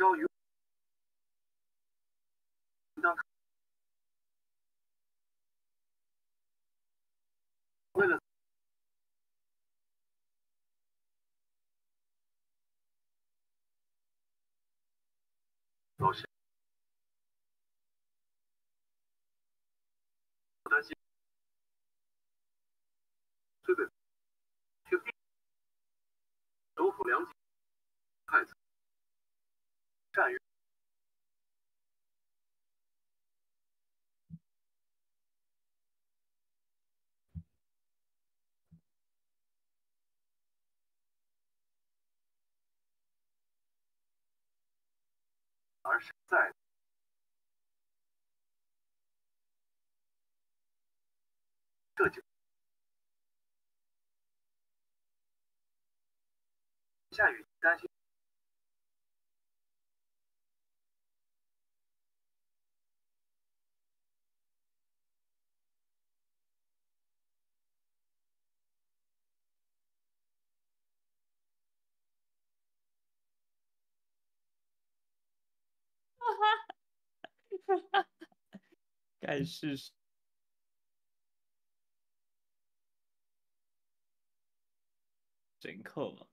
朝于当为了走向的结推给听力首府良机太子善于而是在这就下雨担心盖世神扣嘛。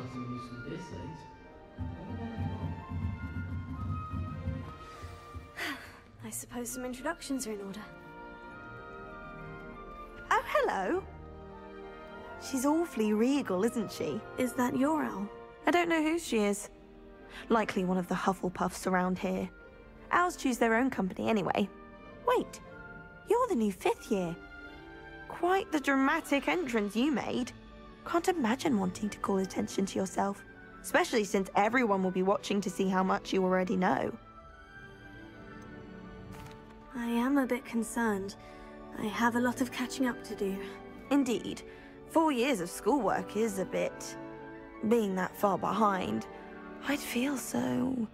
starting usually this late. I suppose some introductions are in order. Oh, hello. She's awfully regal, isn't she? Is that your owl? I don't know who she is. Likely one of the Hufflepuffs around here. Owls choose their own company anyway. Wait, you're the new 5th year. Quite the dramatic entrance you made. Can't imagine wanting to call attention to yourself, especially since everyone will be watching to see how much you already know. I am a bit concerned. I have a lot of catching up to do. Indeed. 4 years of schoolwork is a bit... Being that far behind, I'd feel so...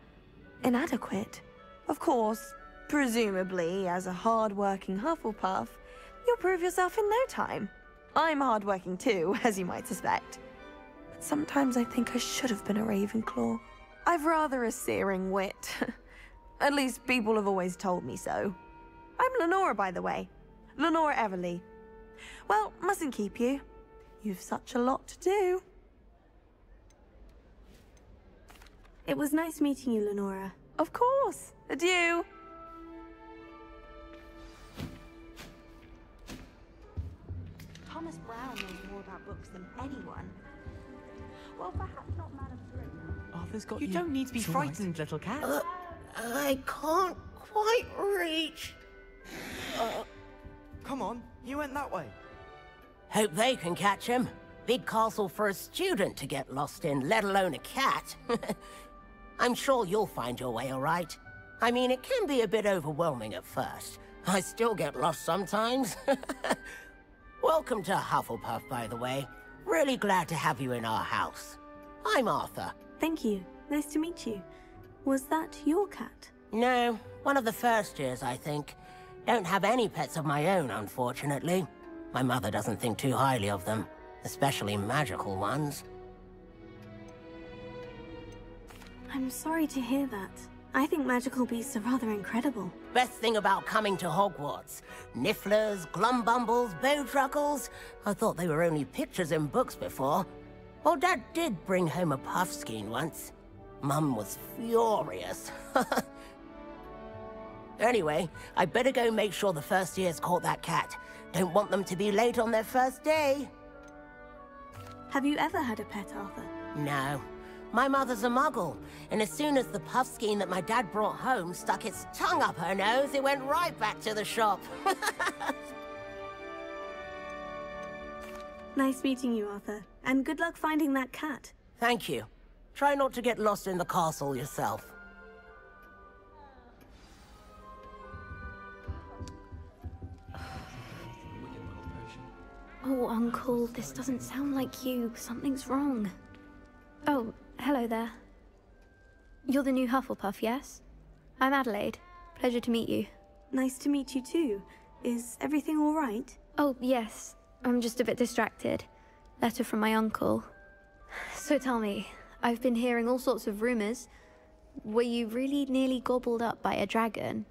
inadequate. Of course, presumably, as a hard-working Hufflepuff, you'll prove yourself in no time. I'm hard-working too, as you might suspect. But sometimes I think I should have been a Ravenclaw. I've rather a searing wit. At least people have always told me so. I'm Lenora, by the way. Lenora Everly. Well, mustn't keep you. You've such a lot to do. It was nice meeting you, Lenora. Of course. Adieu. Thomas Brown knows more about books than anyone. Well, perhaps not Madame Briggs. Arthur's got You don't need to be frightened, little cat. I can't quite reach. Come on, you went that way. Hope they can catch him. Big castle for a student to get lost in, let alone a cat. I'm sure you'll find your way all right. I mean, it can be a bit overwhelming at first. I still get lost sometimes. Welcome to Hufflepuff, by the way. Really glad to have you in our house. I'm Arthur. Thank you. Nice to meet you. Was that your cat? No, one of the first years, I think. Don't have any pets of my own, unfortunately. My mother doesn't think too highly of them, especially magical ones. I'm sorry to hear that. I think magical beasts are rather incredible. Best thing about coming to Hogwarts. Nifflers, glumbumbles, bowtruckles. I thought they were only pictures in books before. Well, Dad did bring home a puffskein once. Mum was furious. Anyway, I better go make sure the first years caught that cat. Don't want them to be late on their first day. Have you ever had a pet, Arthur? No. My mother's a muggle, and as soon as the puffskein that my dad brought home stuck its tongue up her nose, it went right back to the shop. Nice meeting you, Arthur. And good luck finding that cat. Thank you. Try not to get lost in the castle yourself. Oh, Uncle, this doesn't sound like you. Something's wrong. Oh, hello there. You're the new Hufflepuff, yes? I'm Adelaide. Pleasure to meet you. Nice to meet you too. Is everything all right? Oh, yes. I'm just a bit distracted. Letter from my uncle. So tell me, I've been hearing all sorts of rumors. Were you really nearly gobbled up by a dragon?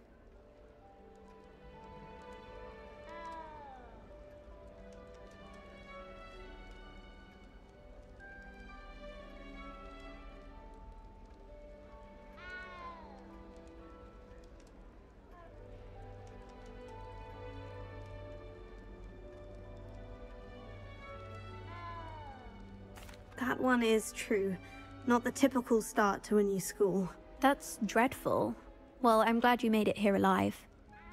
That one is true. Not the typical start to a new school. That's dreadful. Well, I'm glad you made it here alive.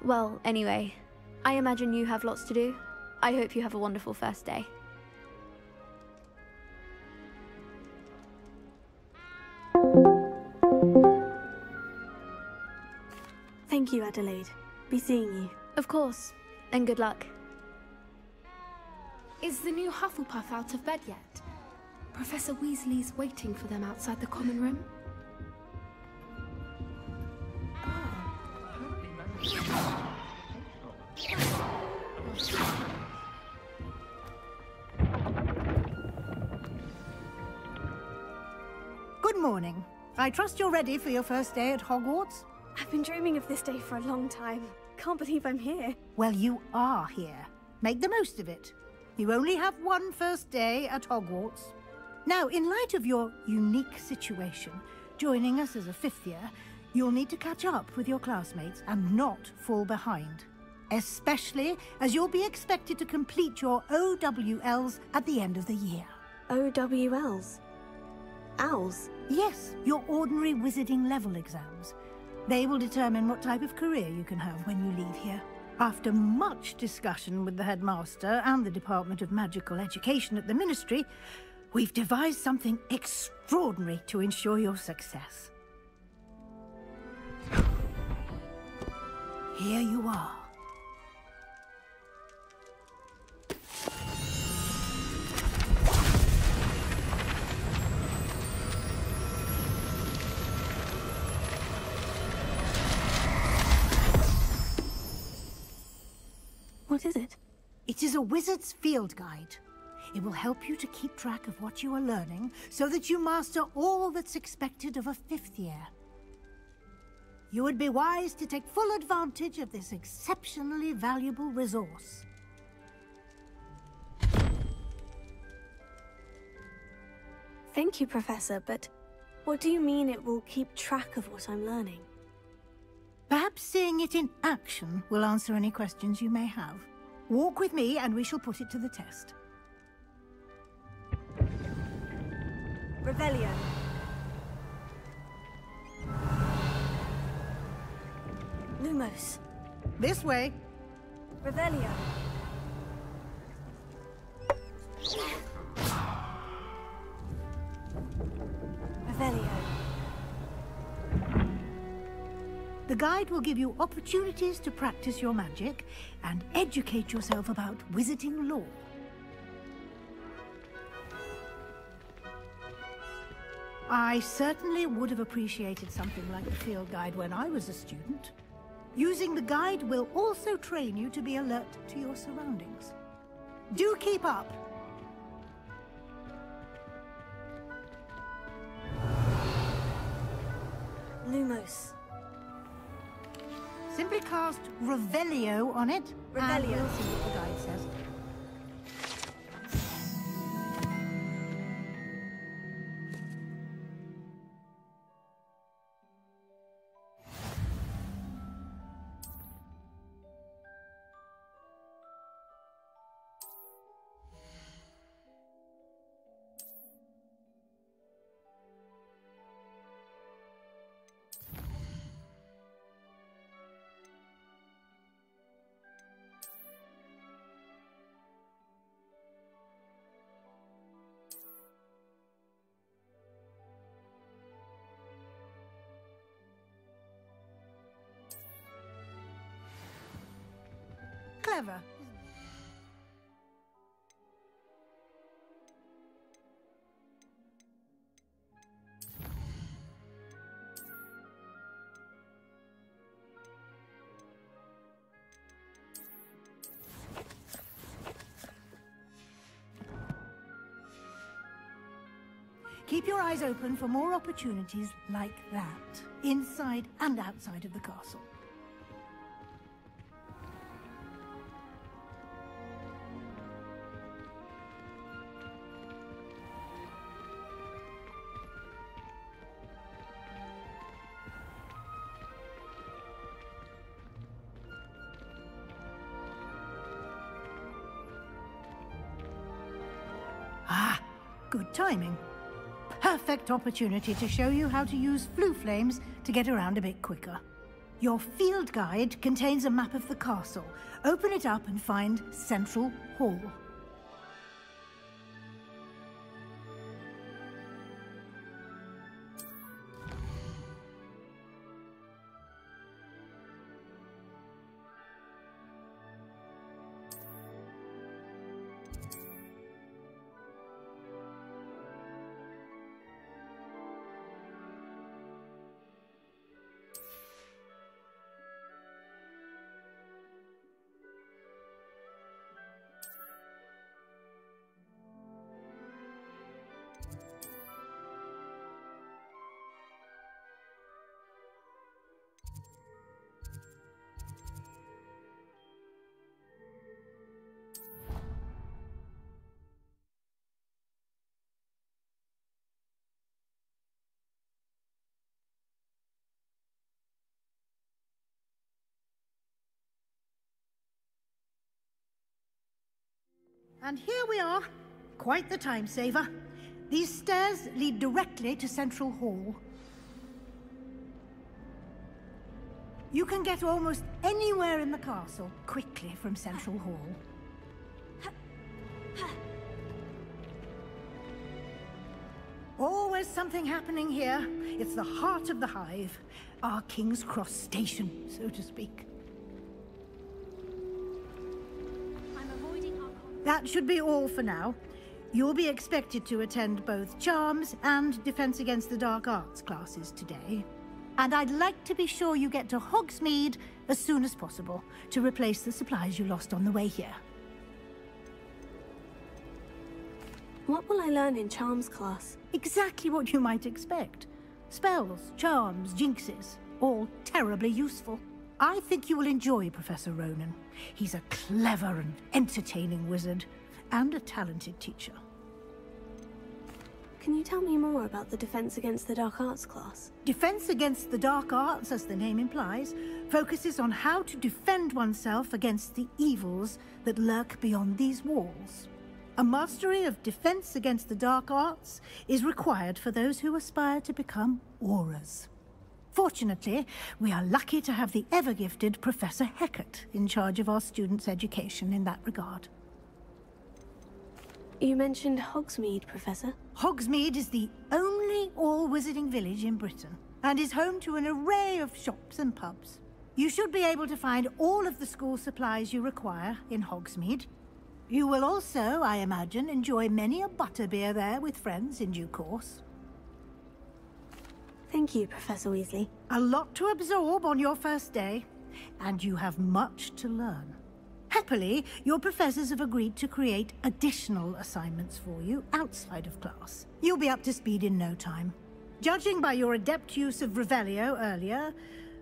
Well, anyway, I imagine you have lots to do. I hope you have a wonderful first day. Thank you, Adelaide. Be seeing you. Of course, and good luck. Is the new Hufflepuff out of bed yet? Professor Weasley's waiting for them outside the common room. Good morning. I trust you're ready for your first day at Hogwarts? I've been dreaming of this day for a long time. Can't believe I'm here. Well, you are here. Make the most of it. You only have one first day at Hogwarts. Now, in light of your unique situation, joining us as a 5th year, you'll need to catch up with your classmates and not fall behind. Especially as you'll be expected to complete your OWLs at the end of the year. OWLs? Owls? Yes, your ordinary wizarding level exams. They will determine what type of career you can have when you leave here. After much discussion with the headmaster and the Department of Magical Education at the Ministry, we've devised something extraordinary to ensure your success. Here you are. What is it? It is a wizard's field guide. It will help you to keep track of what you are learning so that you master all that's expected of a 5th year. You would be wise to take full advantage of this exceptionally valuable resource. Thank you, Professor, but what do you mean it will keep track of what I'm learning? Perhaps seeing it in action will answer any questions you may have. Walk with me and we shall put it to the test. Revelio. Lumos. This way. Revelio. Revelio. The guide will give you opportunities to practice your magic and educate yourself about wizarding lore. I certainly would have appreciated something like the field guide when I was a student. Using the guide will also train you to be alert to your surroundings. Do keep up! Lumos. Simply cast Revelio on it, and Revelio. we'll see what the guide says. Clever. Keep your eyes open for more opportunities like that, inside and outside of the castle. Ah, good timing. Perfect opportunity to show you how to use flue flames to get around a bit quicker. Your field guide contains a map of the castle. Open it up and find Central Hall. And here we are. Quite the time saver. These stairs lead directly to Central Hall. You can get almost anywhere in the castle quickly from Central Hall. Always something happening here. It's the heart of the hive. Our King's Cross station, so to speak. That should be all for now. You'll be expected to attend both Charms and Defense Against the Dark Arts classes today. And I'd like to be sure you get to Hogsmeade as soon as possible to replace the supplies you lost on the way here. What will I learn in Charms class? Exactly what you might expect. Spells, charms, jinxes, all terribly useful. I think you will enjoy Professor Ronan. He's a clever and entertaining wizard, and a talented teacher. Can you tell me more about the Defense Against the Dark Arts class? Defense Against the Dark Arts, as the name implies, focuses on how to defend oneself against the evils that lurk beyond these walls. A mastery of Defense Against the Dark Arts is required for those who aspire to become Aurors. Fortunately, we are lucky to have the ever-gifted Professor Hecat in charge of our students' education in that regard. You mentioned Hogsmeade, Professor. Hogsmeade is the only all-wizarding village in Britain, and is home to an array of shops and pubs. You should be able to find all of the school supplies you require in Hogsmeade. You will also, I imagine, enjoy many a butterbeer there with friends in due course. Thank you, Professor Weasley. A lot to absorb on your first day, and you have much to learn. Happily, your professors have agreed to create additional assignments for you outside of class. You'll be up to speed in no time. Judging by your adept use of Revelio earlier,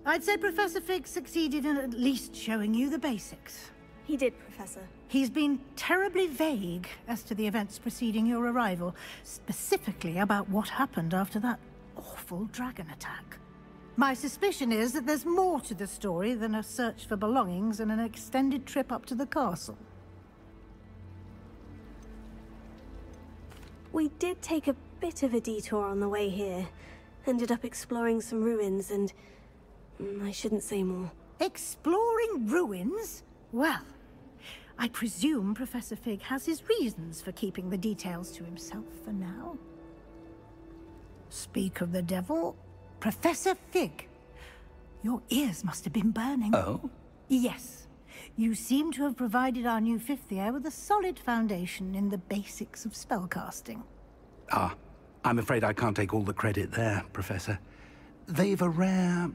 I'd say Professor Fig succeeded in at least showing you the basics. He did, Professor. He's been terribly vague as to the events preceding your arrival, specifically about what happened after that awful dragon attack. My suspicion is that there's more to the story than a search for belongings and an extended trip up to the castle. We did take a bit of a detour on the way here. Ended up exploring some ruins and... I shouldn't say more. Exploring ruins? Well, I presume Professor Fig has his reasons for keeping the details to himself for now. Speak of the devil, Professor Fig, your ears must have been burning. Oh? Yes. You seem to have provided our new fifth year with a solid foundation in the basics of spellcasting. Ah, I'm afraid I can't take all the credit there, Professor. They've a rare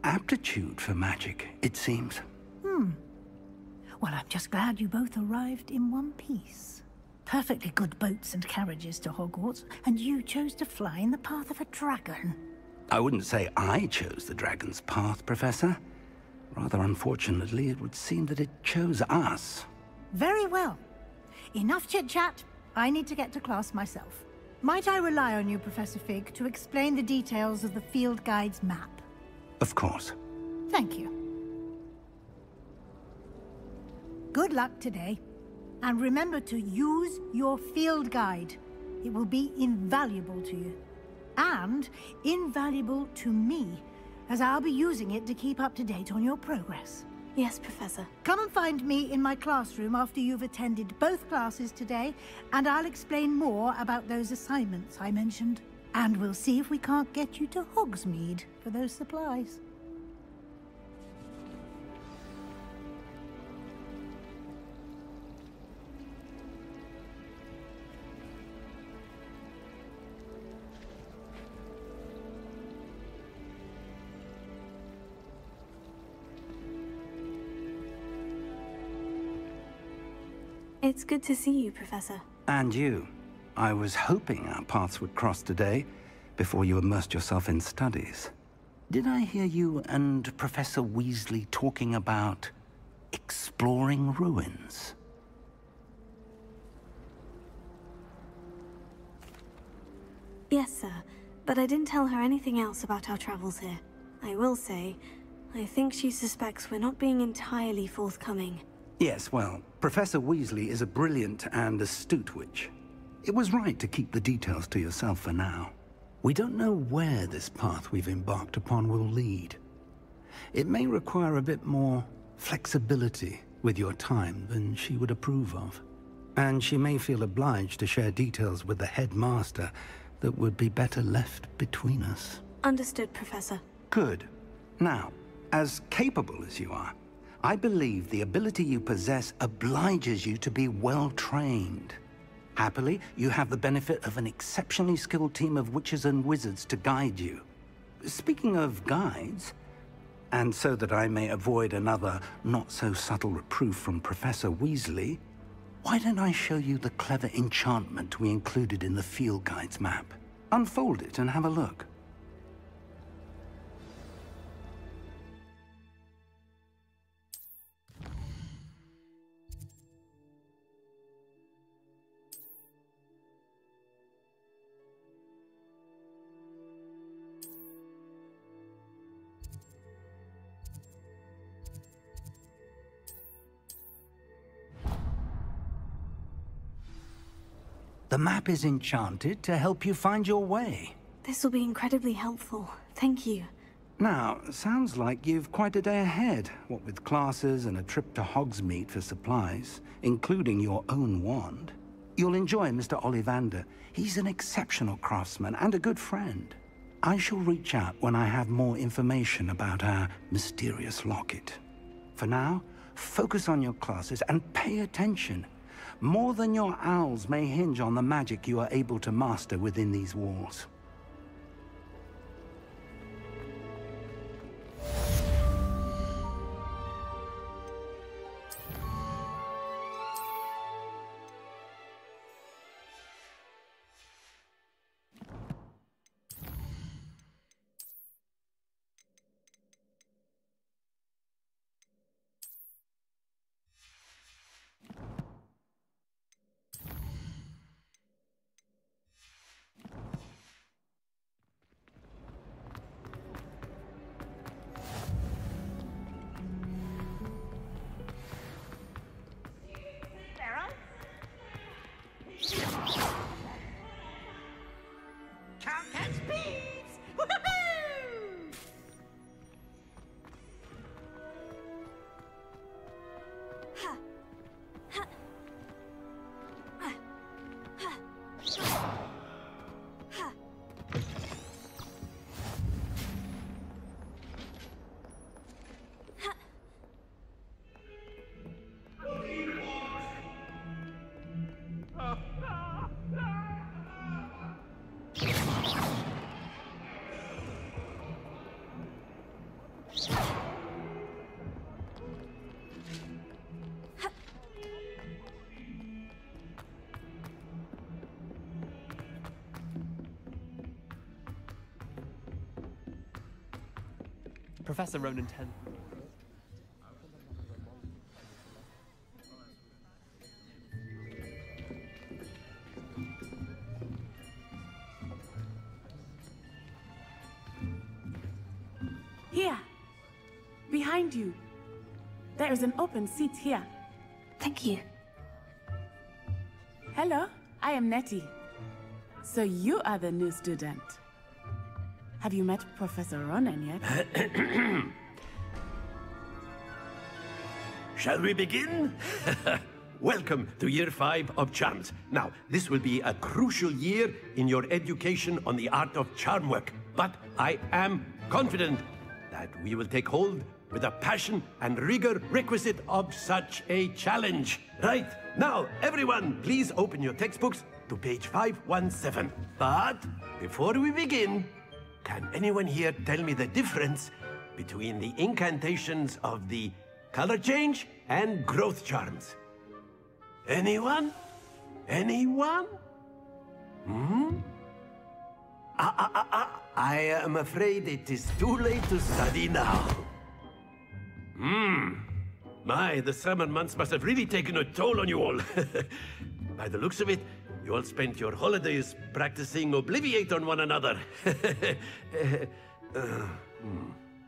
aptitude for magic, it seems. Well, I'm just glad you both arrived in one piece. Perfectly good boats and carriages to Hogwarts, and you chose to fly in the path of a dragon. I wouldn't say I chose the dragon's path, Professor. Rather unfortunately, it would seem that it chose us. Very well. Enough chit-chat. I need to get to class myself. Might I rely on you, Professor Fig, to explain the details of the field guide's map? Of course. Thank you. Good luck today. And remember to use your field guide. It will be invaluable to you. And invaluable to me, as I'll be using it to keep up to date on your progress. Yes, Professor. Come and find me in my classroom after you've attended both classes today, and I'll explain more about those assignments I mentioned. And we'll see if we can't get you to Hogsmeade for those supplies. It's good to see you, Professor. And you. I was hoping our paths would cross today, before you immersed yourself in studies. Did I hear you and Professor Weasley talking about exploring ruins? Yes, sir. But I didn't tell her anything else about our travels here. I will say, I think she suspects we're not being entirely forthcoming. Yes, well, Professor Weasley is a brilliant and astute witch. It was right to keep the details to yourself for now. We don't know where this path we've embarked upon will lead. It may require a bit more flexibility with your time than she would approve of. And she may feel obliged to share details with the headmaster that would be better left between us. Understood, Professor. Good. Now, as capable as you are, I believe the ability you possess obliges you to be well-trained. Happily, you have the benefit of an exceptionally skilled team of witches and wizards to guide you. Speaking of guides, and so that I may avoid another not-so-subtle reproof from Professor Weasley, why don't I show you the clever enchantment we included in the field guide's map? Unfold it and have a look. The map is enchanted to help you find your way. This will be incredibly helpful. Thank you. Now, sounds like you've quite a day ahead, what with classes and a trip to Hogsmeade for supplies, including your own wand. You'll enjoy Mr. Ollivander. He's an exceptional craftsman and a good friend. I shall reach out when I have more information about our mysterious locket. For now, focus on your classes and pay attention. More than your owls may hinge on the magic you are able to master within these walls. Professor Ronan 10. Here, behind you. There is an open seat here. Thank you. Hello, I am Nettie. So you are the new student. Have you met Professor Ronan yet? Shall we begin? Welcome to Year 5 of Charms. Now, this will be a crucial year in your education on the art of charm work. But I am confident that we will take hold with the passion and rigor requisite of such a challenge. Right, now, everyone, please open your textbooks to page 517. But before we begin, can anyone here tell me the difference between the incantations of the color change and growth charms? Anyone? Anyone? I am afraid it is too late to study now. My, the summer months must have really taken a toll on you all. By the looks of it, you all spent your holidays practicing Obliviate on one another.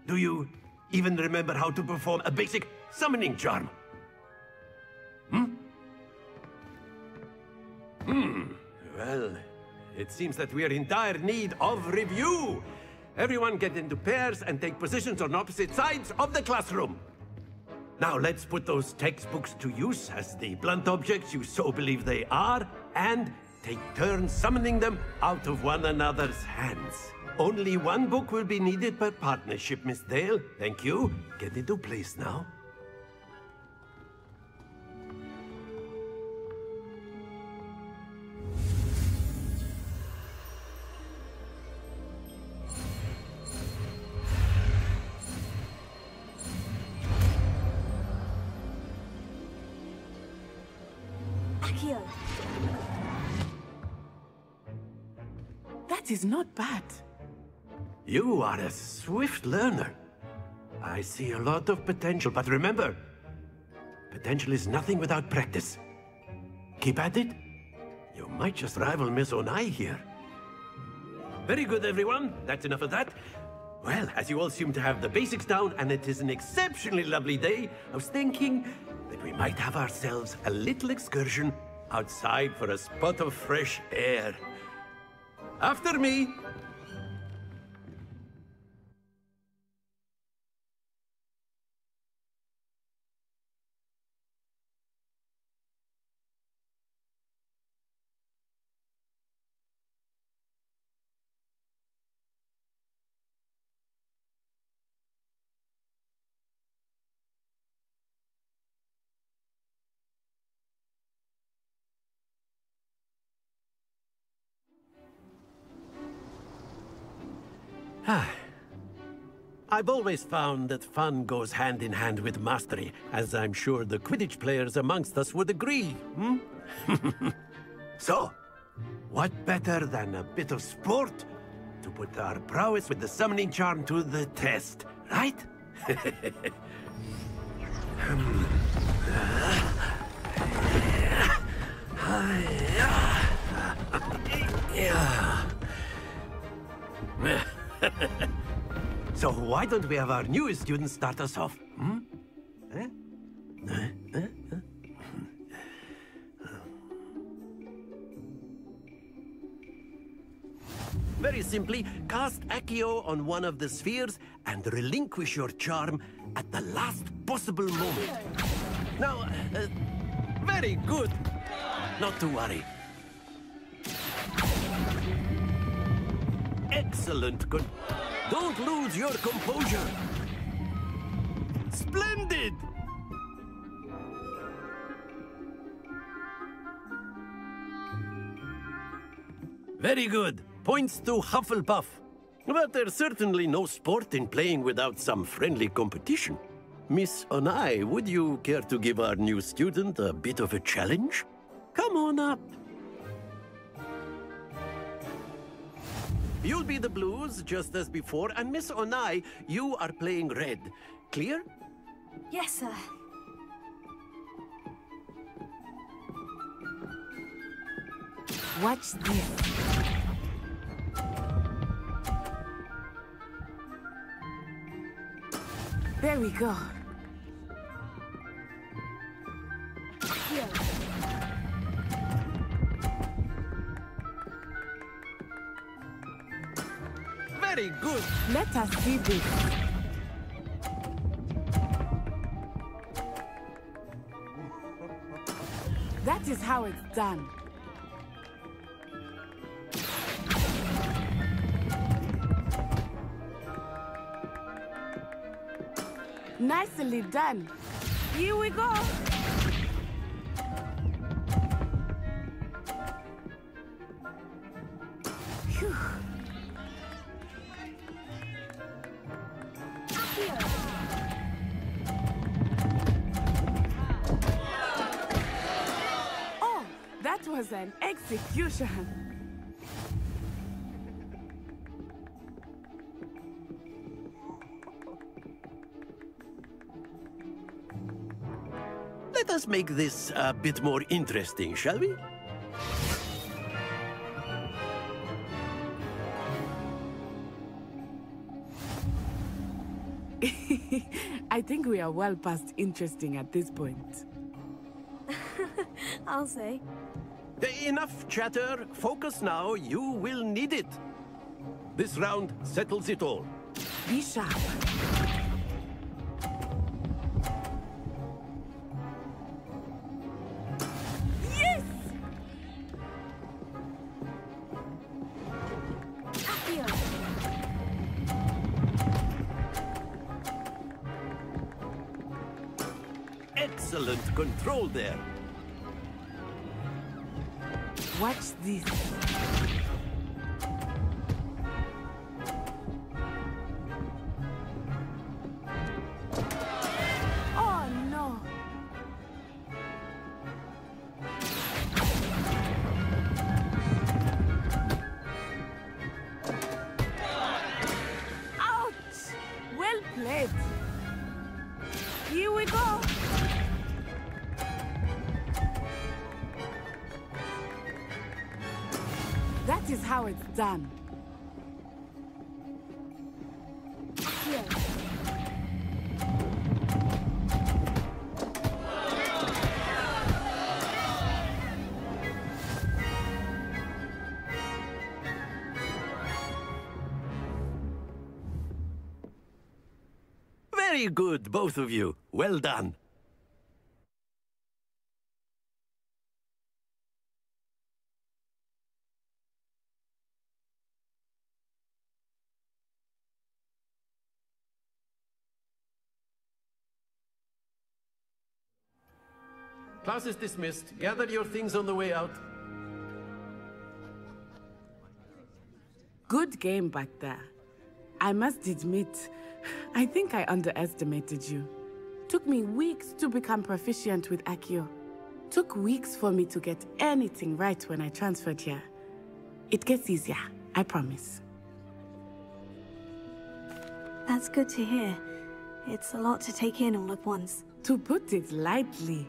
Do you even remember how to perform a basic summoning charm? Well, it seems that we are in dire need of review. Everyone get into pairs and take positions on opposite sides of the classroom. Now let's put those textbooks to use as the blunt objects you so believe they are, and take turns summoning them out of one another's hands. Only one book will be needed per partnership, Miss Dale. Thank you. Get into place now. That is not bad. You are a swift learner. I see a lot of potential, but remember, potential is nothing without practice. Keep at it. You might just rival Miss Onai here. Very good, everyone. That's enough of that. Well, as you all seem to have the basics down, and it is an exceptionally lovely day, I was thinking that we might have ourselves a little excursion outside for a spot of fresh air. After me. I've always found that fun goes hand in hand with mastery, as I'm sure the Quidditch players amongst us would agree, So, what better than a bit of sport to put our prowess with the summoning charm to the test, right? So why don't we have our newest student start us off? Very simply, cast Accio on one of the spheres and relinquish your charm at the last possible moment. Now, very good. Not to worry. Excellent. Good. Don't lose your composure. Splendid! Very good. Points to Hufflepuff. But there's certainly no sport in playing without some friendly competition. Miss Onai, would you care to give our new student a bit of a challenge? Come on up. You'll be the blues, just as before, and Miss Onai, you are playing red. Clear? Yes, sir. Watch this. There we go. Here. Very good. Let us see this. That is how it's done. Nicely done. Here we go. Phew. Oh, that was an execution. Let us make this a bit more interesting, shall we? I think we are well past interesting at this point. I'll say. Enough chatter. Focus now. You will need it. This round settles it all. Be sharp. Yes! Excellent control there. Watch this. Oh no. Ouch! Well played. Here we go. That is how it's done. Here. Very good, both of you. Well done. Class is dismissed. Gather your things on the way out. Good game back there. I must admit, I think I underestimated you. Took me weeks to become proficient with Accio. Took weeks for me to get anything right when I transferred here. It gets easier, I promise. That's good to hear. It's a lot to take in all at once. To put it lightly,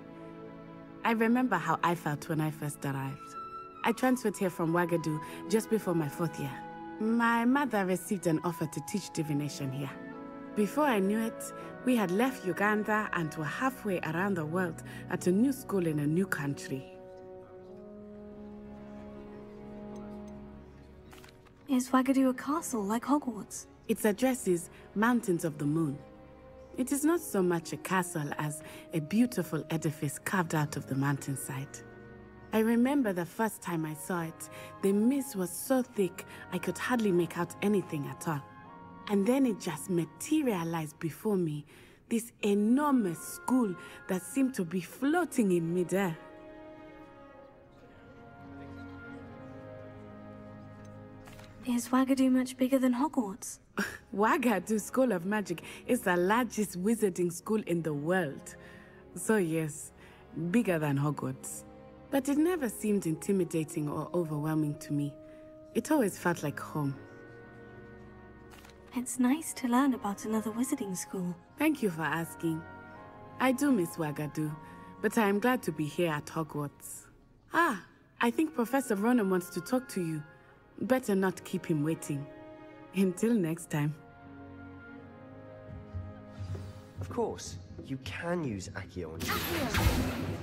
I remember how I felt when I first arrived. I transferred here from Ouagadougou just before my 4th year. My mother received an offer to teach divination here. Before I knew it, we had left Uganda and were halfway around the world at a new school in a new country. Is Ouagadougou a castle like Hogwarts? Its address is Mountains of the Moon. It is not so much a castle as a beautiful edifice carved out of the mountainside. I remember the first time I saw it, the mist was so thick I could hardly make out anything at all. And then it just materialized before me, this enormous school that seemed to be floating in midair. Is Ouagadougou much bigger than Hogwarts? Ouagadougou School of Magic is the largest wizarding school in the world. So yes, bigger than Hogwarts. But it never seemed intimidating or overwhelming to me. It always felt like home. It's nice to learn about another wizarding school. Thank you for asking. I do miss Ouagadougou, but I am glad to be here at Hogwarts. Ah, I think Professor Ronan wants to talk to you. Better not keep him waiting. Until next time. Of course, you can use Accio on students,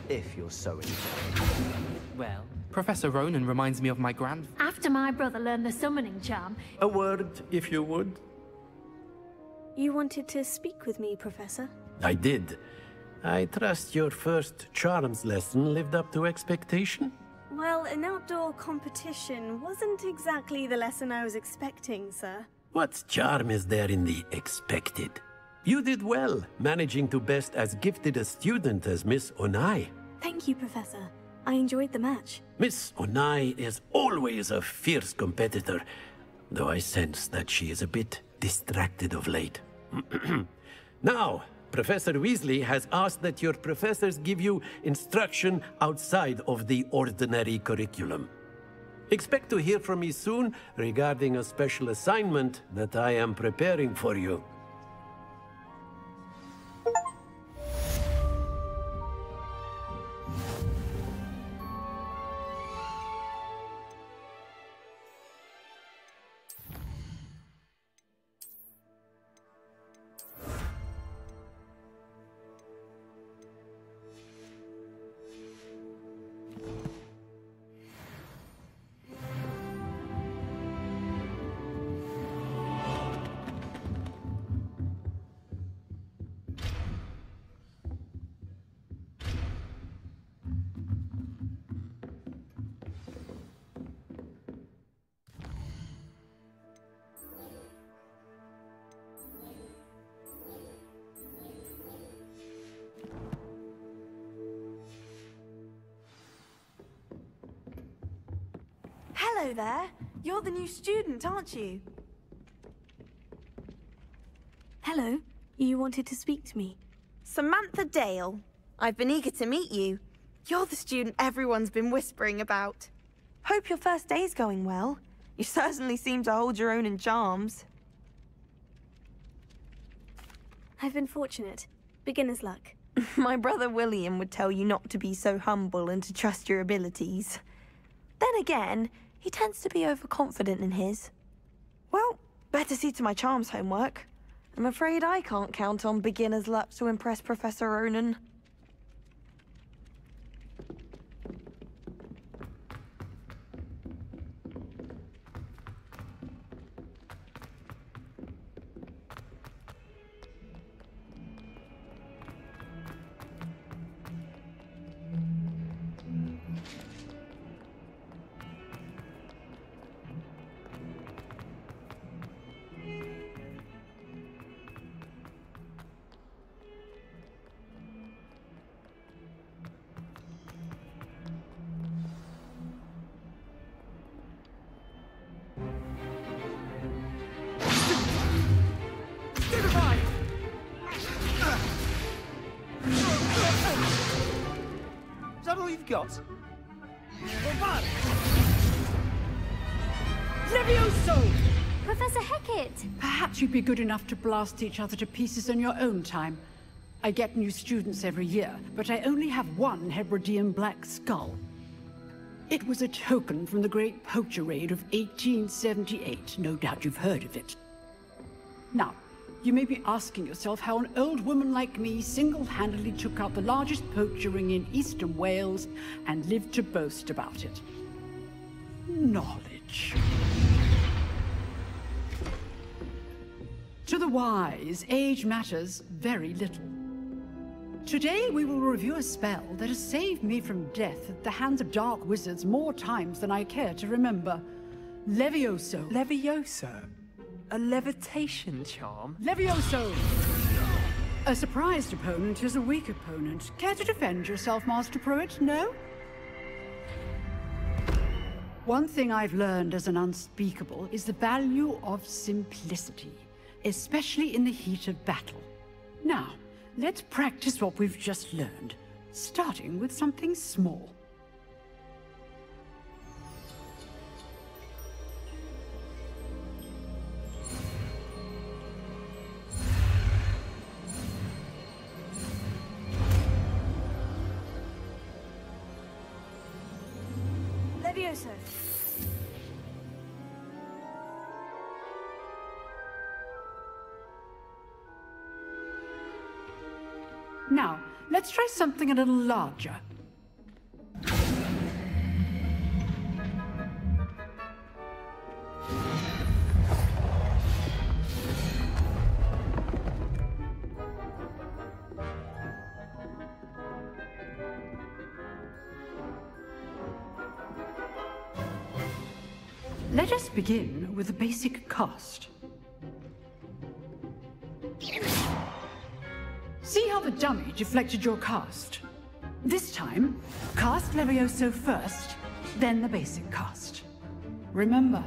if you're so inclined. Well, Professor Ronan reminds me of my grandfather. After my brother learned the summoning charm... A word, if you would. You wanted to speak with me, Professor? I did. I trust your first charms lesson lived up to expectation? Well, an outdoor competition wasn't exactly the lesson I was expecting, sir. What charm is there in the expected? You did well, managing to best as gifted a student as Miss Onai. Thank you, Professor. I enjoyed the match. Miss Onai is always a fierce competitor, though I sense that she is a bit distracted of late. Now, Professor Weasley has asked that your professors give you instruction outside of the ordinary curriculum. Expect to hear from me soon regarding a special assignment that I am preparing for you. Hello there. You're the new student, aren't you? Hello. You wanted to speak to me? Samantha Dale. I've been eager to meet you. You're the student everyone's been whispering about. Hope your first day's going well. You certainly seem to hold your own in charms. I've been fortunate. Beginner's luck. My brother William would tell you not to be so humble and to trust your abilities. Then again, he tends to be overconfident in his. Well, better see to my charms homework. I'm afraid I can't count on beginner's luck to impress Professor Ronan. Is that all you've got? Levioso! Professor Hecat! Perhaps you'd be good enough to blast each other to pieces in your own time. I get new students every year, but I only have one Hebridean black skull. It was a token from the Great Poacher Raid of 1878. No doubt you've heard of it. Now, you may be asking yourself how an old woman like me single-handedly took out the largest poacher ring in eastern Wales and lived to boast about it. Knowledge. To the wise, age matters very little. Today we will review a spell that has saved me from death at the hands of dark wizards more times than I care to remember. Levioso. Levioso? A levitation charm? Levioso! A surprised opponent is a weak opponent. Care to defend yourself, Master Pruitt? No? One thing I've learned as an unspeakable is the value of simplicity, especially in the heat of battle. Now, let's practice what we've just learned, starting with something small. Levioso. Now, let's try something a little larger. Let us begin with the basic cast. See how the dummy deflected your cast? This time, cast Levioso first, then the basic cast. Remember,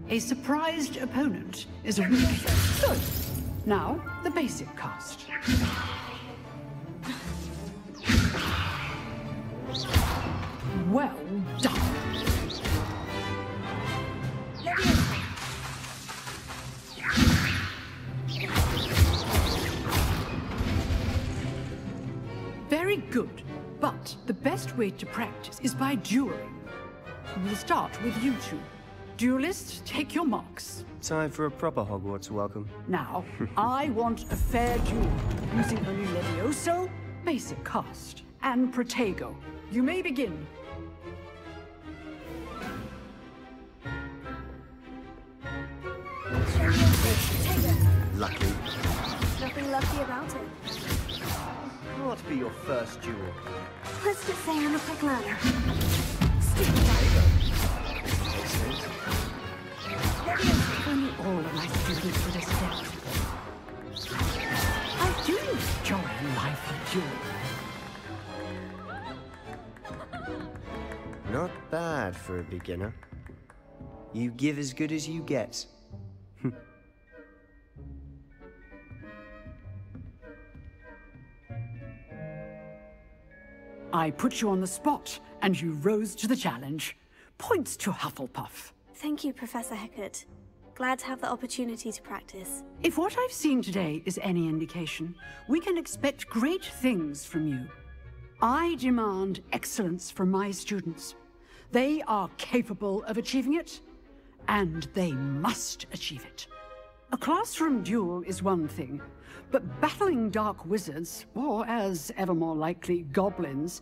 a surprised opponent is a weak foe. Good. Now, the basic cast. Well done. Very good, but the best way to practice is by dueling. We'll start with you two. Duelists, take your marks. Time for a proper Hogwarts welcome. Now, I want a fair duel, using only Levioso, basic cast, and Protego. You may begin. Lucky. Nothing lucky about it. What be your first duel? Let's just say I'm a quick learner. If only all of my students would accept. I do enjoy a lively duel. Not bad for a beginner. You give as good as you get. I put you on the spot, and you rose to the challenge. Points to Hufflepuff. Thank you, Professor Hecat. Glad to have the opportunity to practice. If what I've seen today is any indication, we can expect great things from you. I demand excellence from my students. They are capable of achieving it, and they must achieve it. A classroom duel is one thing, but battling dark wizards, or as ever more likely, goblins,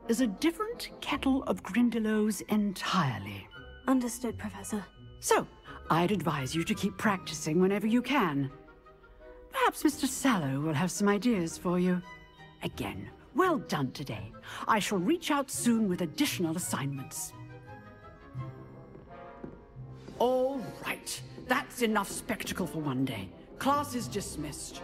is a different kettle of Grindylows entirely. Understood, Professor. So, I'd advise you to keep practicing whenever you can. Perhaps Mr. Sallow will have some ideas for you. Again, well done today. I shall reach out soon with additional assignments. All right. That's enough spectacle for one day. Class is dismissed.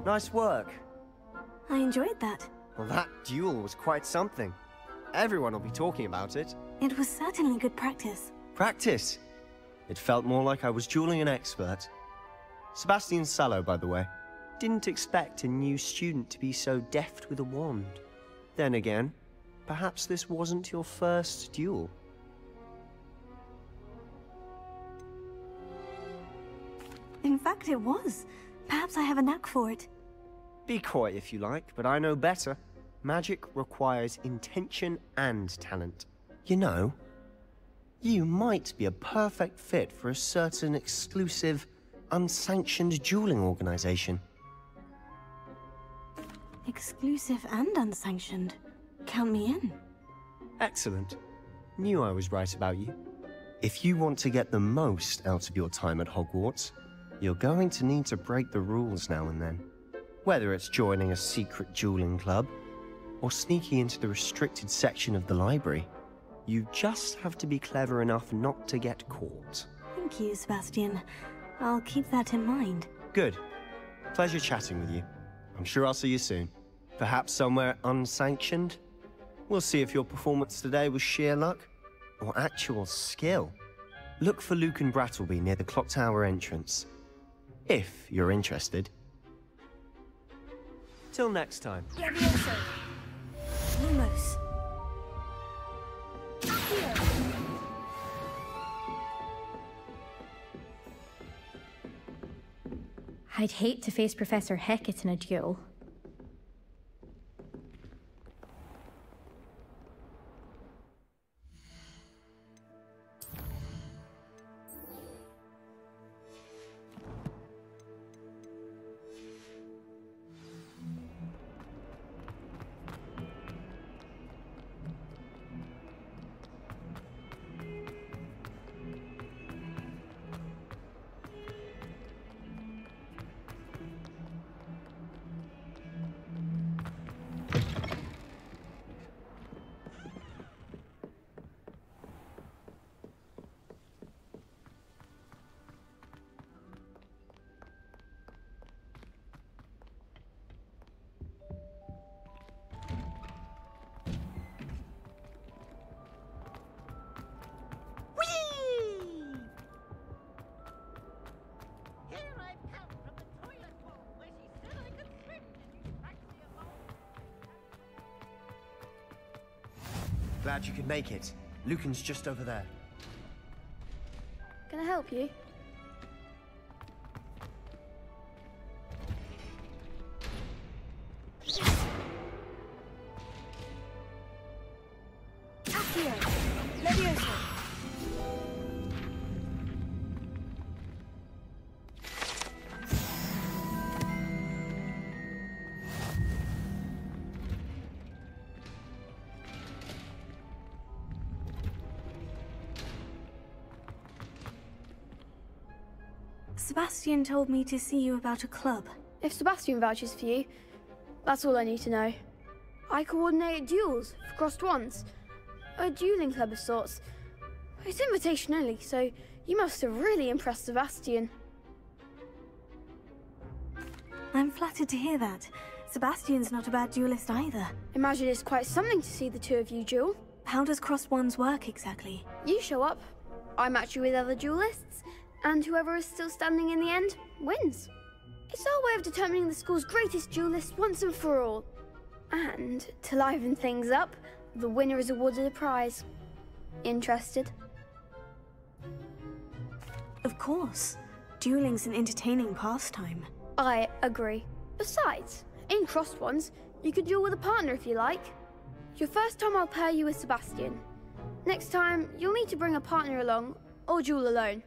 Nice work. I enjoyed that. Well, that duel was quite something. Everyone will be talking about it. It was certainly good practice. Practice? It felt more like I was dueling an expert. Sebastian Sallow, by the way. Didn't expect a new student to be so deft with a wand. Then again, perhaps this wasn't your first duel. In fact, it was. Perhaps I have a knack for it. Be coy if you like, but I know better. Magic requires intention and talent. You know, you might be a perfect fit for a certain exclusive, unsanctioned dueling organization. Exclusive and unsanctioned. Count me in. Excellent. Knew I was right about you. If you want to get the most out of your time at Hogwarts, you're going to need to break the rules now and then. Whether it's joining a secret dueling club, or sneaking into the restricted section of the library, you just have to be clever enough not to get caught. Thank you, Sebastian. I'll keep that in mind. Good. Pleasure chatting with you. I'm sure I'll see you soon. Perhaps somewhere unsanctioned? We'll see if your performance today was sheer luck, or actual skill. Look for Luke and Brattleby near the clock tower entrance. If you're interested. Till next time. Levioso. Lumos. I'd hate to face Professor Hecat in a duel. Glad you could make it. Lucan's just over there. Can I help you? Accio. Levioso. Sebastian told me to see you about a club. If Sebastian vouches for you, that's all I need to know. I coordinate duels for crossed ones. A dueling club of sorts. It's invitation only, so you must have really impressed Sebastian. I'm flattered to hear that. Sebastian's not a bad duelist either. Imagine it's quite something to see the two of you duel. How does crossed ones work exactly? You show up, I match you with other duelists, and whoever is still standing in the end wins. It's our way of determining the school's greatest duelist once and for all. And to liven things up, the winner is awarded a prize. Interested? Of course. Dueling's an entertaining pastime. I agree. Besides, in crossed ones, you can duel with a partner if you like. Your first time I'll pair you with Sebastian. Next time, you'll need to bring a partner along, or duel alone.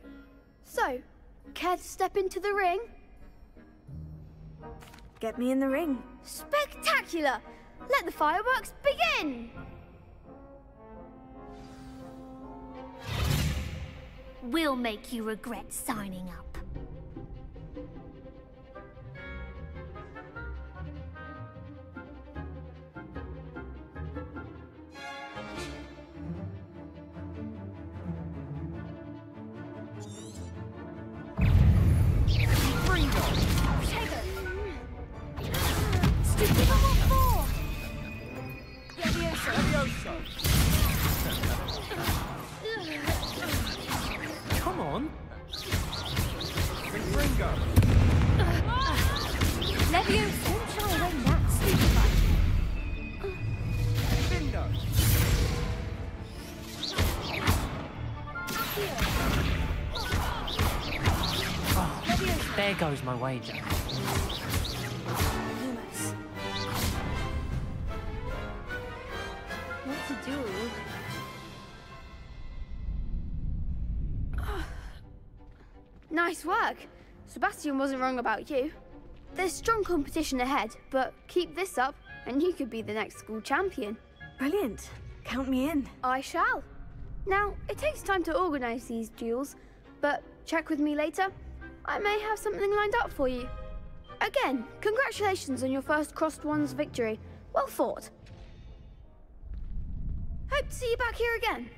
So, care to step into the ring? Get me in the ring. Spectacular! Let the fireworks begin! We'll make you regret signing up. Come on. Ringo. Leviosa, don't shy away from that. Stupefy. Bingo. Oh, there goes my wager. What to do? Nice work. Sebastian wasn't wrong about you. There's strong competition ahead, but keep this up and you could be the next school champion. Brilliant. Count me in. I shall. Now, it takes time to organise these duels, but check with me later. I may have something lined up for you. Again, congratulations on your first crossed ones victory. Well fought. Hope to see you back here again.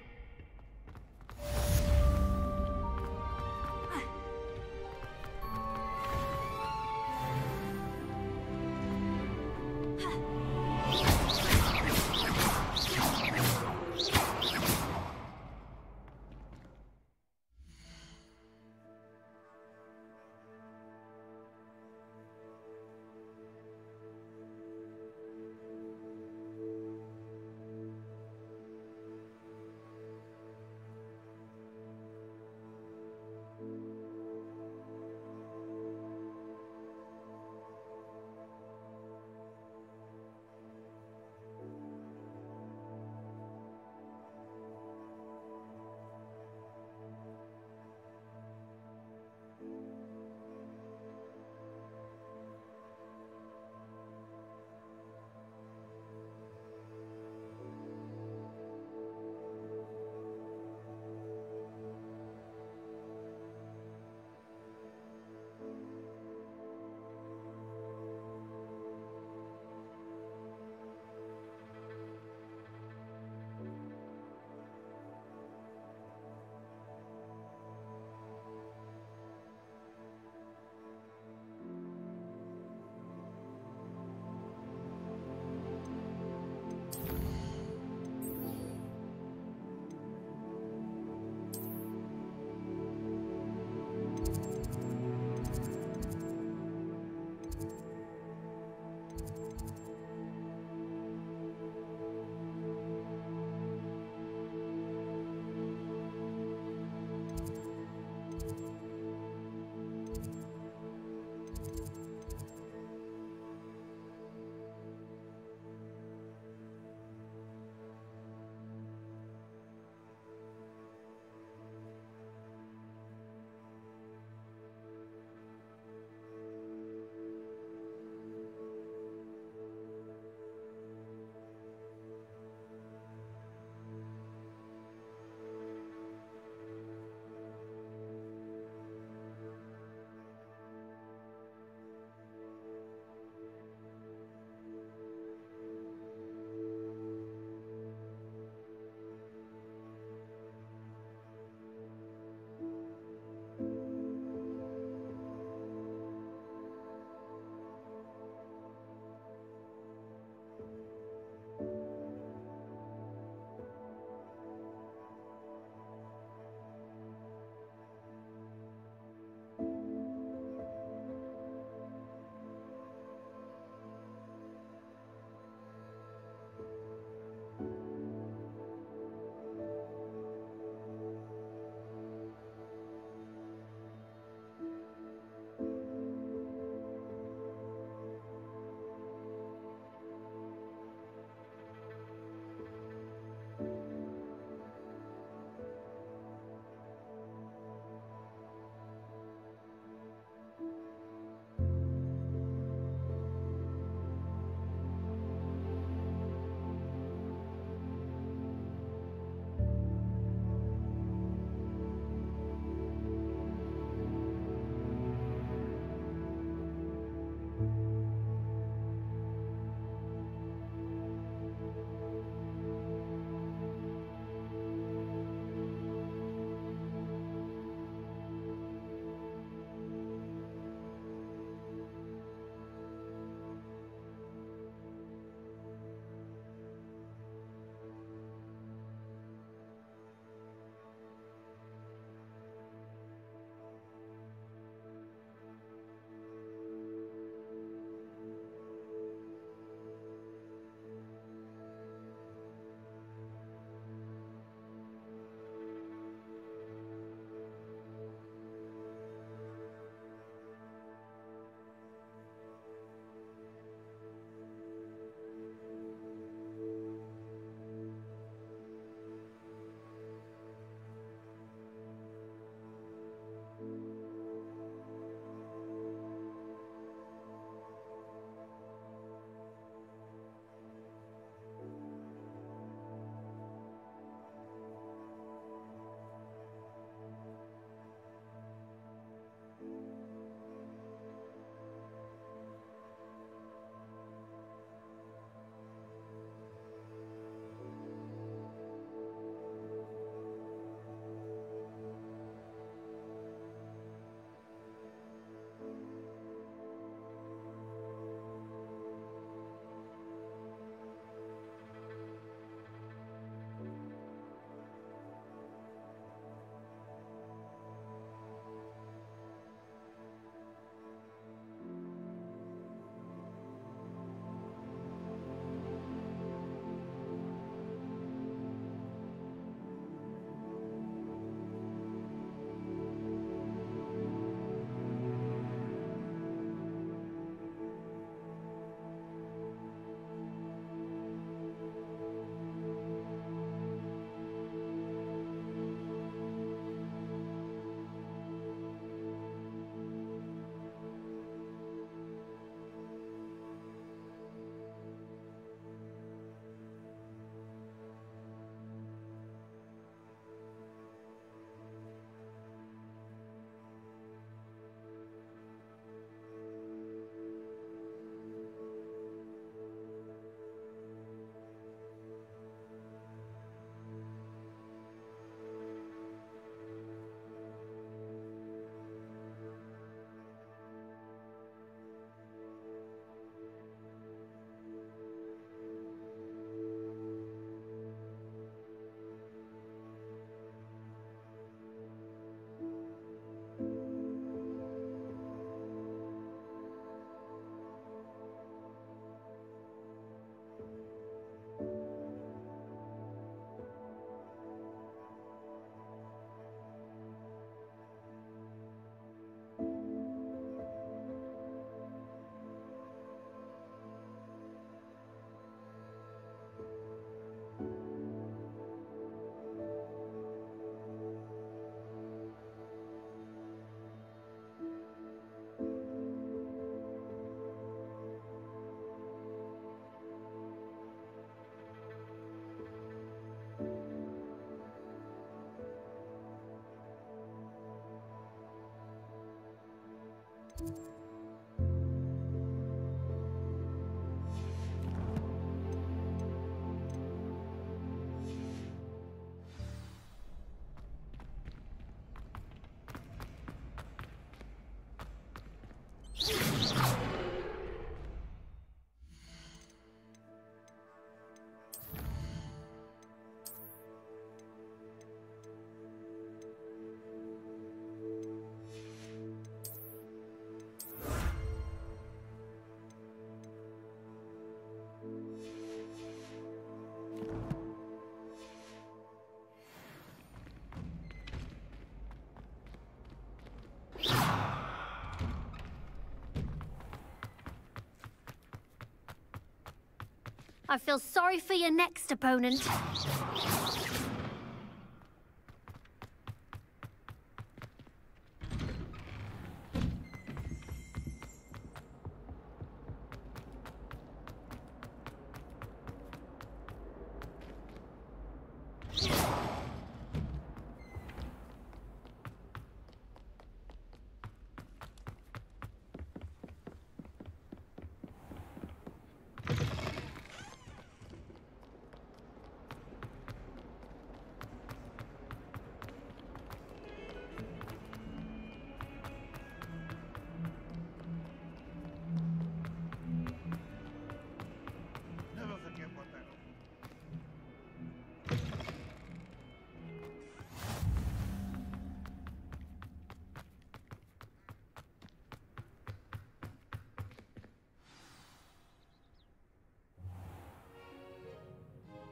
I feel sorry for your next opponent.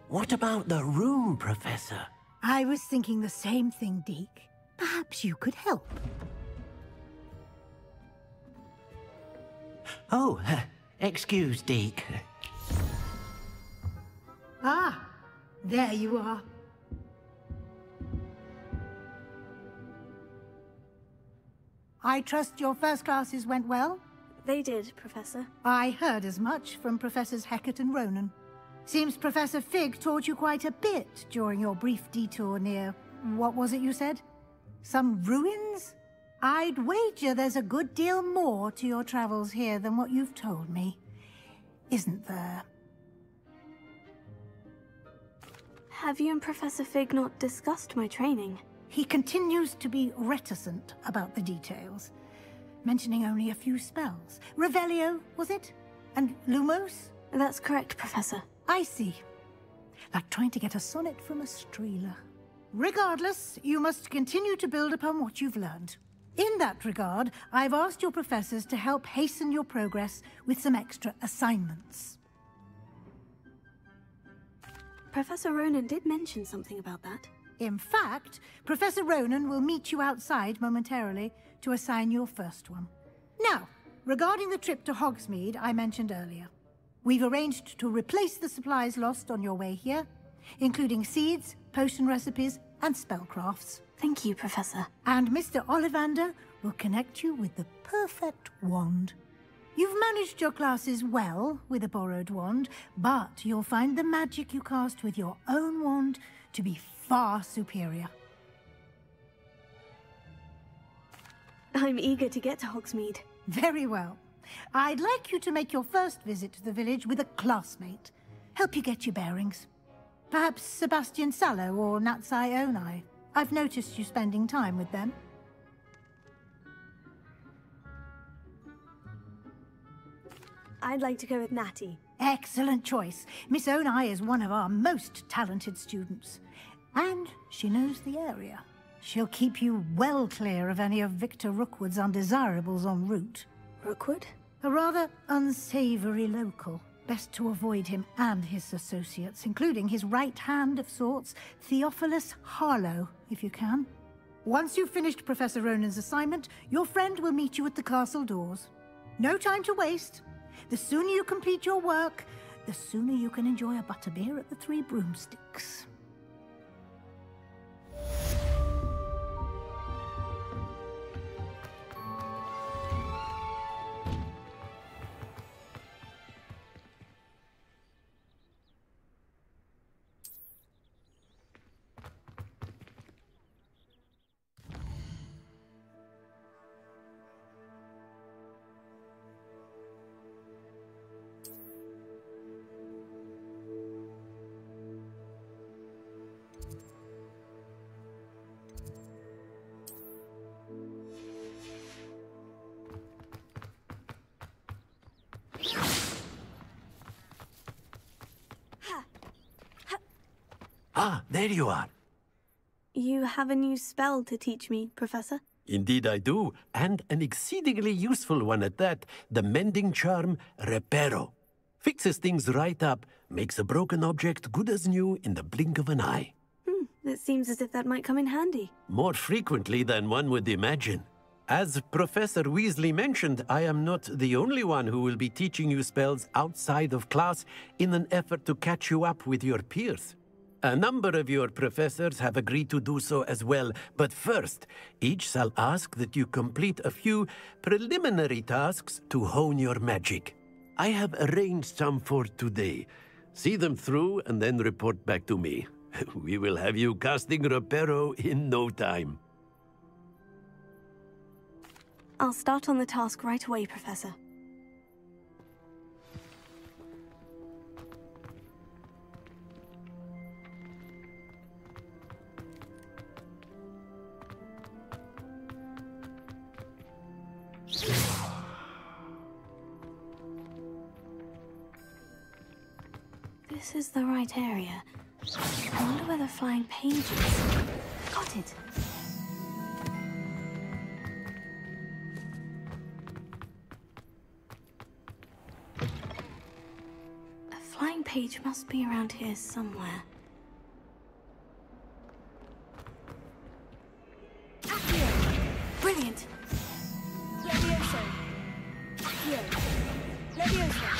What about the room, Professor? I was thinking the same thing, Deke. Perhaps you could help. Oh, excuse, Deke. Ah, there you are. I trust your first classes went well? They did, Professor. I heard as much from Professors Hecat and Ronan. Seems Professor Fig taught you quite a bit during your brief detour near... what was it you said? Some ruins? I'd wager there's a good deal more to your travels here than what you've told me. Isn't there? Have you and Professor Fig not discussed my training? He continues to be reticent about the details, mentioning only a few spells. Revelio, was it? And Lumos? That's correct, Professor. I see. Like trying to get a sonnet from a streeler. Regardless, you must continue to build upon what you've learned. In that regard, I've asked your professors to help hasten your progress with some extra assignments. Professor Ronan did mention something about that. In fact, Professor Ronan will meet you outside momentarily to assign your first one. Now, regarding the trip to Hogsmeade I mentioned earlier, we've arranged to replace the supplies lost on your way here, including seeds, potion recipes, and spellcrafts. Thank you, Professor. And Mr. Ollivander will connect you with the perfect wand. You've managed your classes well with a borrowed wand, but you'll find the magic you cast with your own wand to be far superior. I'm eager to get to Hogsmeade. Very well. I'd like you to make your first visit to the village with a classmate. Help you get your bearings. Perhaps Sebastian Sallow or Natsai Onai. I've noticed you spending time with them. I'd like to go with Natty. Excellent choice. Miss Onai is one of our most talented students. And she knows the area. She'll keep you well clear of any of Victor Rookwood's undesirables en route. Rookwood? A rather unsavory local. Best to avoid him and his associates, including his right hand of sorts, Theophilus Harlow, if you can. Once you've finished Professor Ronan's assignment, your friend will meet you at the castle doors. No time to waste. The sooner you complete your work, the sooner you can enjoy a butterbeer at the Three Broomsticks. Ah, there you are. You have a new spell to teach me, Professor? Indeed I do, and an exceedingly useful one at that. The mending charm, Reparo. Fixes things right up, makes a broken object good as new in the blink of an eye. It seems as if that might come in handy. More frequently than one would imagine. As Professor Weasley mentioned, I am not the only one who will be teaching you spells outside of class in an effort to catch you up with your peers. A number of your professors have agreed to do so as well, but first, each shall ask that you complete a few preliminary tasks to hone your magic. I have arranged some for today. See them through and then report back to me. We will have you casting Reparo in no time. I'll start on the task right away, Professor. This is the right area. I wonder where the flying page is. Got it. A flying page must be around here somewhere. Brilliant! Levioso! Accio! Levioso!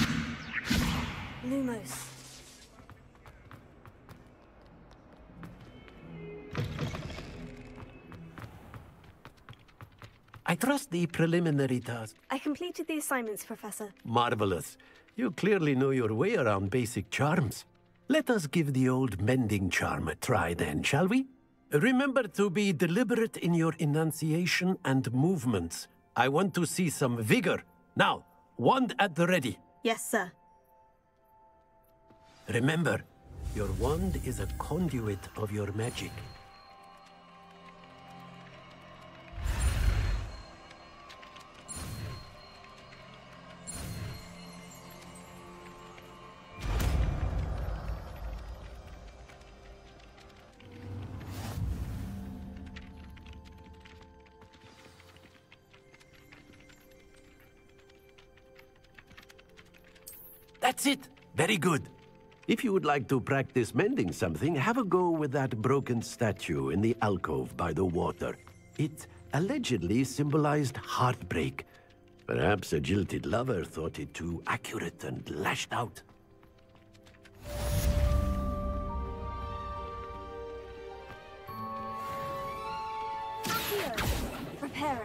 Lumos. I trust the preliminary task. I completed the assignments, Professor. Marvelous. You clearly know your way around basic charms. Let us give the old mending charm a try then, shall we? Remember to be deliberate in your enunciation and movements. I want to see some vigor. Now, wand at the ready. Yes, sir. Remember, your wand is a conduit of your magic. That's it. Very good. If you would like to practice mending something, have a go with that broken statue in the alcove by the water. It allegedly symbolized heartbreak. Perhaps a jilted lover thought it too accurate and lashed out. Reparo.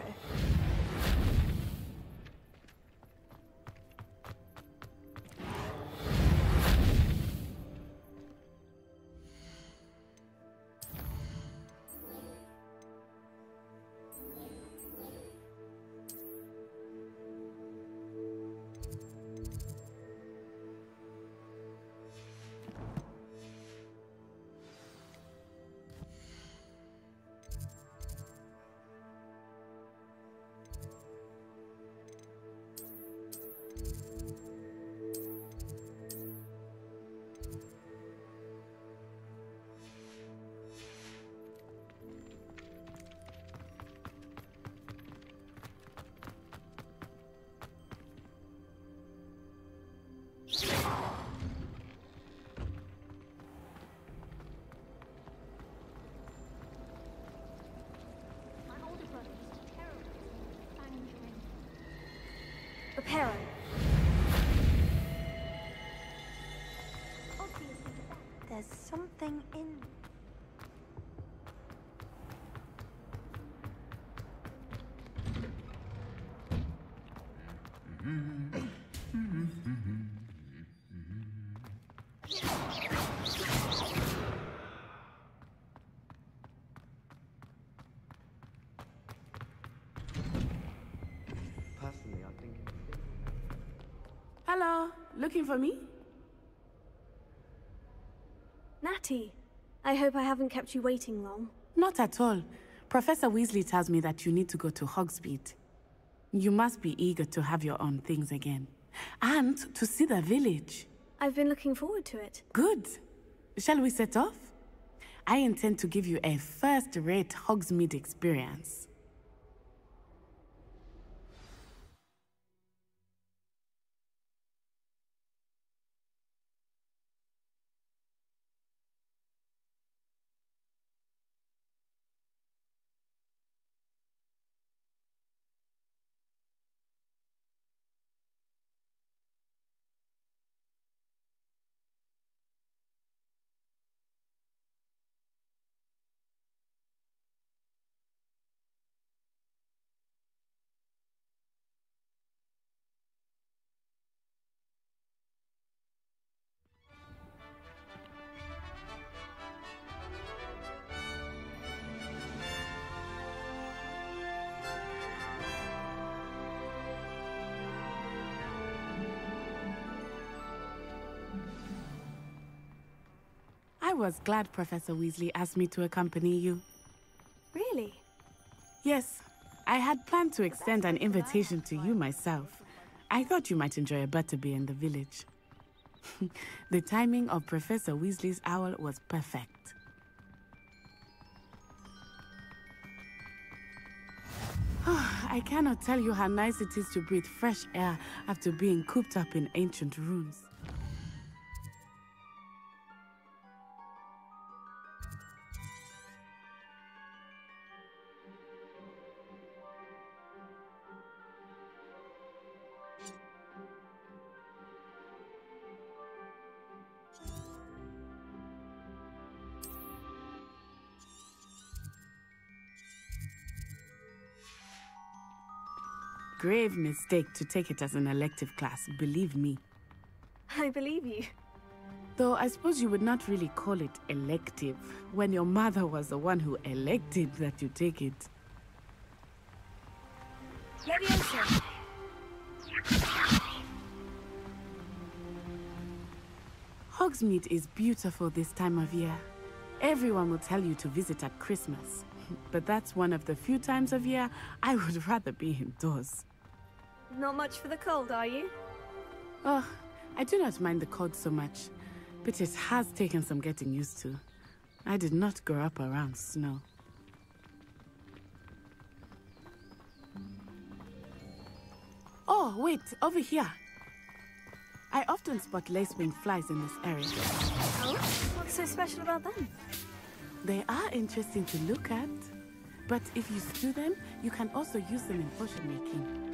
Reparo. There's something in... Personally, I think... Hello, looking for me? Natty, I hope I haven't kept you waiting long. Not at all. Professor Weasley tells me that you need to go to Hogsmeade. You must be eager to have your own things again. And to see the village. I've been looking forward to it. Good. Shall we set off? I intend to give you a first-rate Hogsmeade experience. I was glad Professor Weasley asked me to accompany you. Really? Yes. I had planned to extend an invitation to you myself. I thought you might enjoy a butterbeer in the village. The timing of Professor Weasley's owl was perfect. I cannot tell you how nice it is to breathe fresh air after being cooped up in ancient rooms. Grave mistake to take it as an elective class, believe me. I believe you. Though I suppose you would not really call it elective when your mother was the one who elected that you take it. Leviosa! Hogsmeade is beautiful this time of year. Everyone will tell you to visit at Christmas. But that's one of the few times of year I would rather be indoors. Not much for the cold, are you? Oh, I do not mind the cold so much, but it has taken some getting used to. I did not grow up around snow. Oh, wait, over here. I often spot lacewing flies in this area. Oh? What's so special about them? They are interesting to look at, but if you stew them, you can also use them in potion making.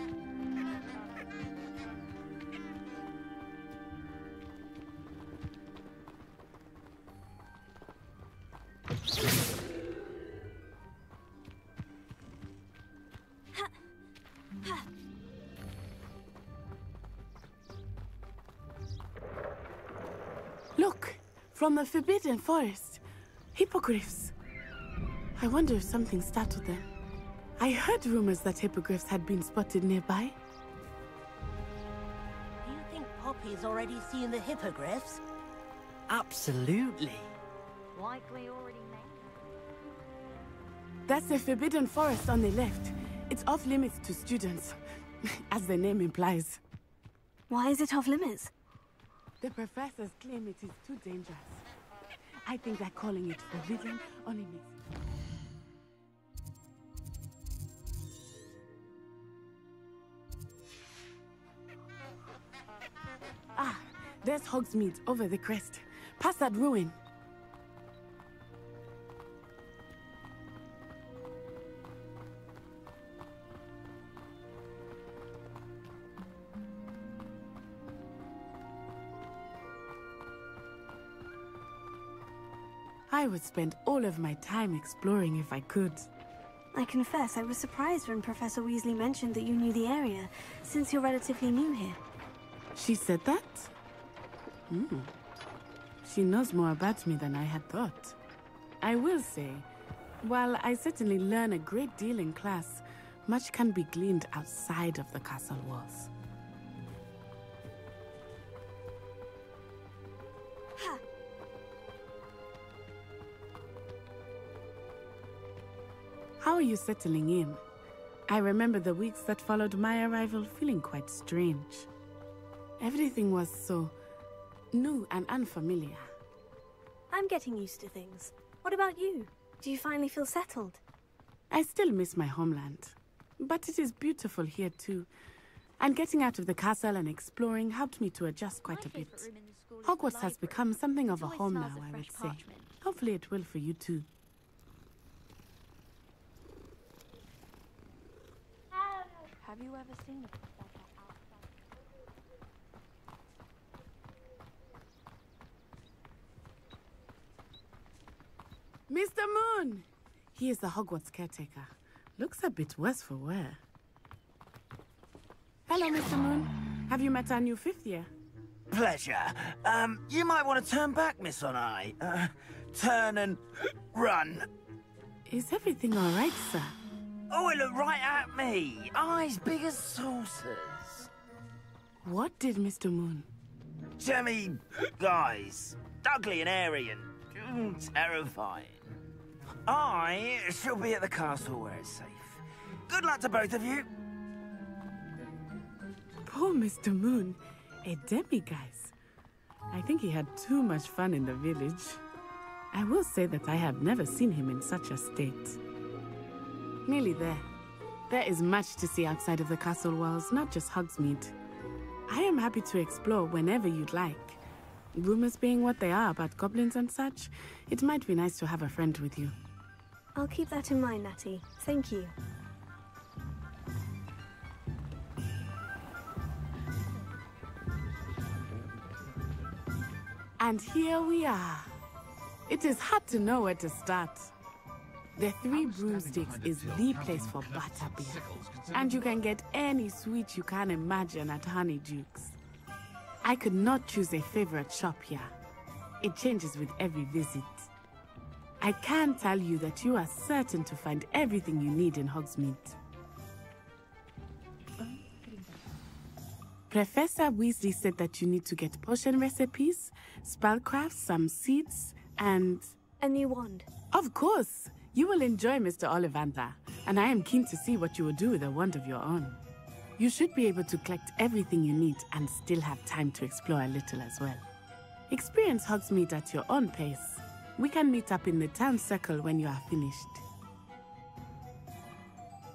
Look, from the Forbidden Forest. Hippogriffs. I wonder if something startled them. I heard rumors that hippogriffs had been spotted nearby. Do you think Poppy's already seen the hippogriffs? Absolutely. Likely already made. That's the Forbidden Forest on the left. It's off limits to students, as the name implies. Why is it off limits? The professors claim it is too dangerous. I think that calling it forbidden only makes it... Ah, there's Hogsmeade over the crest. Past that ruin. I would spend all of my time exploring if I could. I confess I was surprised when Professor Weasley mentioned that you knew the area, since you're relatively new here. She said that? She knows more about me than I had thought. I will say, while I certainly learn a great deal in class, much can be gleaned outside of the castle walls. How are you settling in? I remember the weeks that followed my arrival feeling quite strange. Everything was so new and unfamiliar. I'm getting used to things. What about you? Do you finally feel settled? I still miss my homeland. But it is beautiful here too. And getting out of the castle and exploring helped me to adjust quite a bit. Hogwarts has become something of a home now, I would say. Hopefully it will for you too. Have you ever seen a Mr. Moon! He is the Hogwarts caretaker. Looks a bit worse for wear. Hello, Mr. Moon. Have you met our new 5th year? Pleasure. You might want to turn back, Miss Onai. Turn and run. Is everything all right, sir? Oh, it looked right at me. Eyes big as saucers. What did Mr. Moon? Jemmy, guys. Ugly and airy and terrifying. I shall be at the castle where it's safe. Good luck to both of you. Poor Mr. Moon. A demiguise. I think he had too much fun in the village. I will say that I have never seen him in such a state. Nearly there. There is much to see outside of the castle walls, not just Hogsmeade. I am happy to explore whenever you'd like. Rumors being what they are about goblins and such, it might be nice to have a friend with you. I'll keep that in mind, Natty. Thank you. And here we are. It is hard to know where to start. The Three Broomsticks is the place for butterbeer. And you can get any sweet you can imagine at Honeydukes. I could not choose a favorite shop here. It changes with every visit. I can tell you that you are certain to find everything you need in Hogsmeade. Professor Weasley said that you need to get potion recipes, spellcraft, some seeds, and... a new wand. Of course! You will enjoy Mr. Ollivander, and I am keen to see what you will do with a wand of your own. You should be able to collect everything you need and still have time to explore a little as well. Experience Hogsmeade at your own pace. We can meet up in the town circle when you are finished.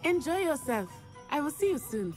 Enjoy yourself. I will see you soon.